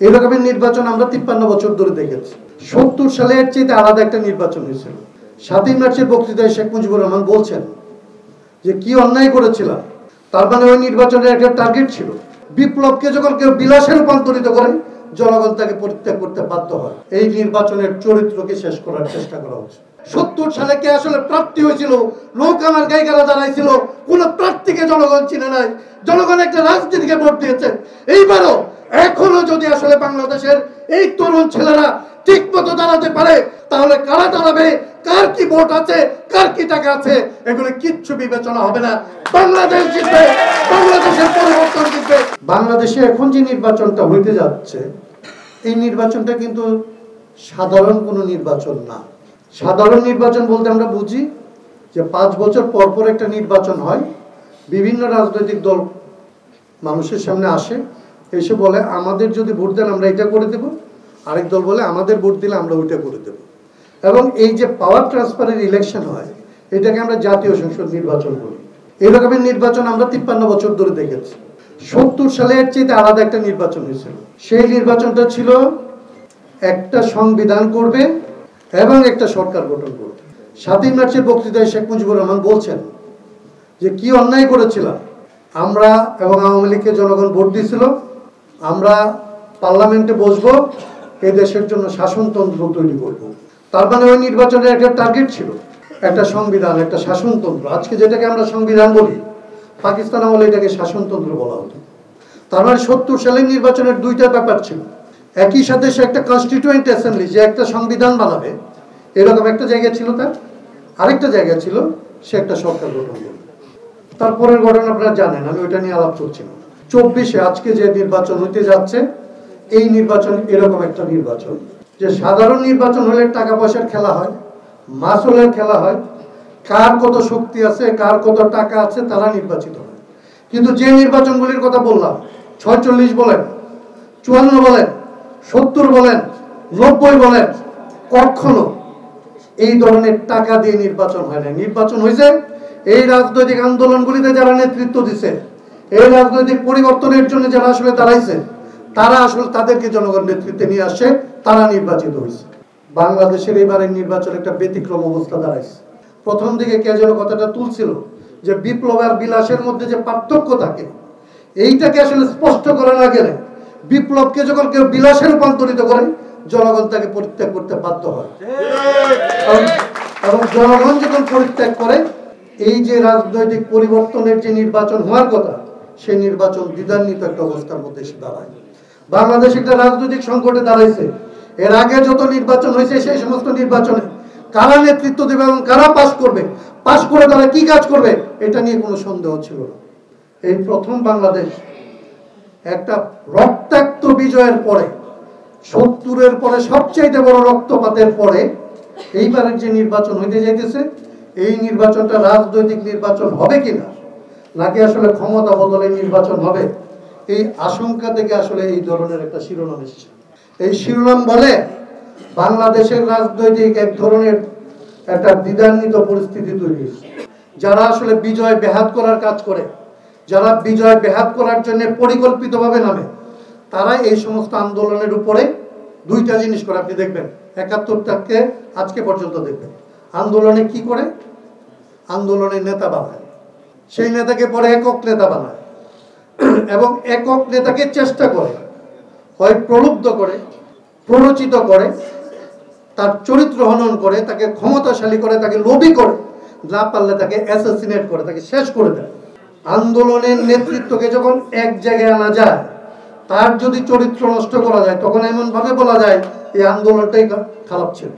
এরকমের নির্বাচন আমরা 53 বছর ধরে দেখেছি। 70 সালে এর চেয়ে আলাদা একটা নির্বাচন হয়েছিল। 7ই মার্চের বক্তৃতায় শেখ মুজিবুর রহমান বলছেন যে কি অন্যায় করেছিলাম, তার মানে ওই নির্বাচনের একটা টার্গেট ছিল। বিপ্লবকে যখন কেউ বিলাসে রূপান্তরিত করে জনগণ তাকে পরিত্যাগ করতে বাধ্য হয়। এই নির্বাচনের চরিত্রকে শেষ করার চেষ্টা করা হচ্ছে। 70 সালে কে আসলে প্রার্থী হয়েছিল, নৌকামার গায়িকারা দাঁড়াইছিল, কোন প্রার্থীকে জনগণ চিনে নাই, জনগণ একটা রাজনীতিকে ভোট দিয়েছে। এইবারও এখনো যদি আসলে বাংলাদেশের এই তরুণ ছেলেরা ঠিক মতো দাঁড়াতে পারে, তাহলে কারা দাঁড়াবে, কার কি ভোট আছে, কার কি টাকা আছে, এগুলো কিচ্ছু বিবেচনা হবে না। বাংলাদেশ জিতবে, বাংলাদেশের পরিবর্তন জিতবে। বাংলাদেশে এখন যে নির্বাচনটা হইতে যাচ্ছে, এই নির্বাচনটা কিন্তু সাধারণ কোনো নির্বাচন না। সাধারণ নির্বাচন বলতে আমরা বুঝি যে 5 বছর পর পর একটা নির্বাচন হয়, বিভিন্ন রাজনৈতিক দল মানুষের সামনে আসে, এসে বলে আমাদের যদি ভোট দেন আমরা এটা করে দেব, আরেক দল বলে আমাদের ভোট দিলে আমরা ওইটা করে দেব। এবং এই যে পাওয়ার ট্রান্সফারের ইলেকশন হয়, এটাকে আমরা জাতীয় সংসদ নির্বাচন বলি। এরকমের নির্বাচন আমরা 53 বছর ধরে দেখেছি। 70 সালে এর চেয়ে আলাদা একটা নির্বাচন হয়েছিল। সেই নির্বাচনটা ছিল একটা সংবিধান করবে এবং একটা সরকার গঠন করবে। 7ই মার্চের বক্তৃতায় শেখ মুজিবুর রহমান বলছেন যে কি অন্যায় করেছিলাম, আমরা এবং আওয়ামী লীগকে জনগণ ভোট দিয়েছিল, আমরা পার্লামেন্টে বসবো, এই দেশের জন্য শাসনতন্ত্র তৈরি করব। তার মানে ওই নির্বাচনের একটা টার্গেট ছিল, একটা সংবিধান, একটা শাসনতন্ত্র। আজকে যেটাকে আমরা সংবিধান বলি, পাকিস্তান আমলে এটাকে শাসনতন্ত্র বলা হতো। তার মানে 70 সালের নির্বাচনের দুইটা ব্যাপার ছিল। একই সাথে সে একটা কনস্টিটিউয়েন্ট অ্যাসেম্বলি, যে একটা সংবিধান বানাবে, এরকম একটা জায়গা ছিল তার। আরেকটা জায়গা ছিল সে একটা সরকার গঠন করবে। তারপরের ঘটনা আপনারা জানেন, আমি ওইটা নিয়ে আলাপ করছি না। 24-এ আজকে যে নির্বাচন হইতে যাচ্ছে, এই নির্বাচন এরকম একটা নির্বাচন যে সাধারণ নির্বাচন হলে টাকা পয়সার খেলা হয়, মাসুলের খেলা হয়, কার কত শক্তি আছে, কার কত টাকা আছে, তারা নির্বাচিত হয়। কিন্তু যে নির্বাচনগুলির কথা বললাম, 46 বলেন, 54 বলেন, 70 বলেন, 90 বলেন, কখনো এই ধরনের টাকা দিয়ে নির্বাচন হয় না। নির্বাচন হয়েছে এই রাজনৈতিক আন্দোলনগুলিতে যারা নেতৃত্ব দিচ্ছে, এই রাজনৈতিক পরিবর্তনের জন্য যারা আসলে দাঁড়াইছে, তারা আসলে তাদেরকে জনগণ নেতৃত্বে নিয়ে আসে, তারা নির্বাচিত হয়েছে। বাংলাদেশের এবারের নির্বাচন একটা ব্যতিক্রম অবস্থা দাঁড়াইছে। প্রথম দিকে কে যেন কথাটা তুলছিল যে বিপ্লব আর বিলাসের মধ্যে যে পার্থক্য থাকে, এইটাকে আসলে স্পষ্ট করা না গেলে বিপ্লবকে যখন কেউ বিলাসে রূপান্তরিত করে জনগণ তাকে পরিত্যাগ করতে বাধ্য হয়। এবং জনগণ যখন পরিত্যাগ করে, এই যে রাজনৈতিক পরিবর্তনের যে নির্বাচন হওয়ার কথা, সেই নির্বাচন দ্বিধান্বিত একটা অবস্থার মধ্যে এসে দাঁড়ায়। বাংলাদেশ একটা রাজনৈতিক সংকটে দাঁড়াইছে। এর আগে যত নির্বাচন হয়েছে, সেই সমস্ত নির্বাচনে কারা নেতৃত্ব দেবে এবং কারা পাশ করবে, পাশ করে তারা কি কাজ করবে, এটা নিয়ে কোনো সন্দেহ ছিল না। এই প্রথম বাংলাদেশ একটা রক্তাক্ত বিজয়ের পরে, 70-এর পরে সবচেয়ে বড় রক্তপাতের পরে এইবারের যে নির্বাচন হইতে যাইতেছে, এই নির্বাচনটা রাজনৈতিক নির্বাচন হবে কিনা, নাকি আসলে ক্ষমতা বদলের নির্বাচন হবে, এই আশঙ্কা থেকে আসলে এই ধরনের একটা শিরোনাম এসেছে। এই শিরোনাম বলে বাংলাদেশের রাজনৈতিক এক ধরনের একটা দ্বিধান্বিত পরিস্থিতি তৈরি হয়েছে। যারা আসলে বিজয় ব্যাহত করার কাজ করে, যারা বিজয় ব্যাহত করার জন্য পরিকল্পিতভাবে নামে, তারা এই সমস্ত আন্দোলনের উপরে দুইটা জিনিস করে। আপনি দেখবেন 71 থেকে আজকে পর্যন্ত দেখবেন আন্দোলনে কি করে, আন্দোলনের নেতা বানায়, সেই নেতাকে পরে একক নেতা বানায়, এবং একক নেতাকে চেষ্টা করে হয় প্রলুব্ধ করে, প্ররোচিত করে, তার চরিত্র হনন করে, তাকে ক্ষমতাশালী করে, তাকে লোভী করে, না পারলে তাকে অ্যাসাসিনেট করে, তাকে শেষ করে দেয়। আন্দোলনের নেতৃত্বকে যখন এক জায়গায় আনা যায়, তার যদি চরিত্র নষ্ট করা যায়, তখন এমন ভাবে বলা যায় এই আন্দোলনটাই খারাপ ছিল,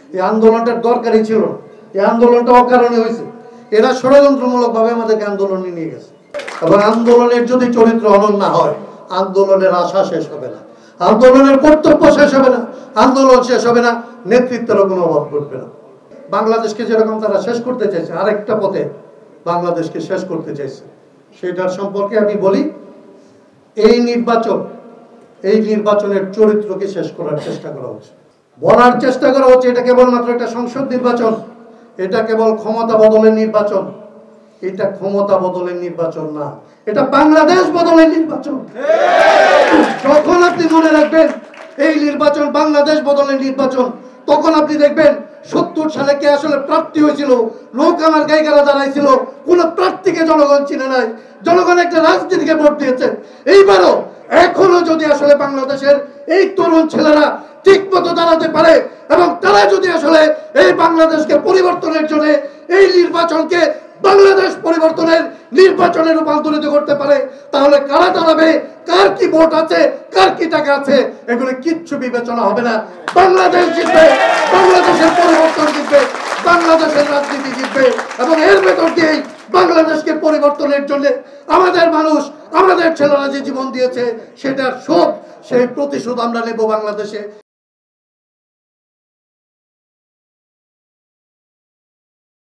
এই আন্দোলনটার দরকারই ছিল না, এই আন্দোলনটা অকারণে হয়েছে, এরা ষড়যন্ত্রমূলক ভাবে আমাদেরকে আন্দোলনে নিয়ে গেছে। এবং আন্দোলনের যদি চরিত্র হনন না হয়, আন্দোলনের আশা শেষ হবে না, আন্দোলনের কর্তব্য শেষ হবে না, আন্দোলন শেষ হবে না, নেতৃত্বেরও কোনো অভাব ঘটবে না। বাংলাদেশকে যেরকম তারা শেষ করতে চাইছে, আরেকটা পথে বাংলাদেশকে শেষ করতে চাইছে, সেটার সম্পর্কে আমি বলি। এই নির্বাচনের চরিত্রকে শেষ করার চেষ্টা করা হচ্ছে, বলার চেষ্টা করা হচ্ছে এটা কেবলমাত্র একটা সংসদ নির্বাচন, এটা কেবল ক্ষমতা বদলের নির্বাচন। এটা ক্ষমতা বদলের নির্বাচন না, এটা বাংলাদেশ বদলের নির্বাচন। যখন আপনি মনে রাখবেন এই নির্বাচন বাংলাদেশ বদলের নির্বাচন, তখন আপনি দেখবেন 70 সালে কে আসলে প্রার্থী হয়েছিল, লোক আমার গায়িকারা দাঁড়াইছিল, কোন প্রার্থীকে জনগণ চিনে নাই, জনগণ একটা রাজনীতিকে ভোট দিয়েছে। এইবারও এখনো যদি আসলে বাংলাদেশের এই তরুণ ছেলেরা ঠিক মতো দাঁড়াতে পারে এবং তারা যদি আসলে এই বাংলাদেশকে পরিবর্তনের জন্য এই নির্বাচনকে বাংলাদেশ পরিবর্তনের নির্বাচনে রূপান্তরিত করতে পারে, তাহলে কারা দাঁড়াবে, কার কি ভোট আছে, কার কি টাকা আছে, এগুলো কিচ্ছু বিবেচনা হবে না। বাংলাদেশ জিতবে, বাংলাদেশের পরিবর্তন জিতবে, বাংলাদেশের রাজনীতি জিতবে এবং এর ভেতর দিয়েই বাংলাদেশকে পরিবর্তনের জন্য আমাদের মানুষ, আমাদের ছেলেরা যে জীবন দিয়েছে সেটার শোধ, সেই প্রতিশোধ আমরা নেব বাংলাদেশে।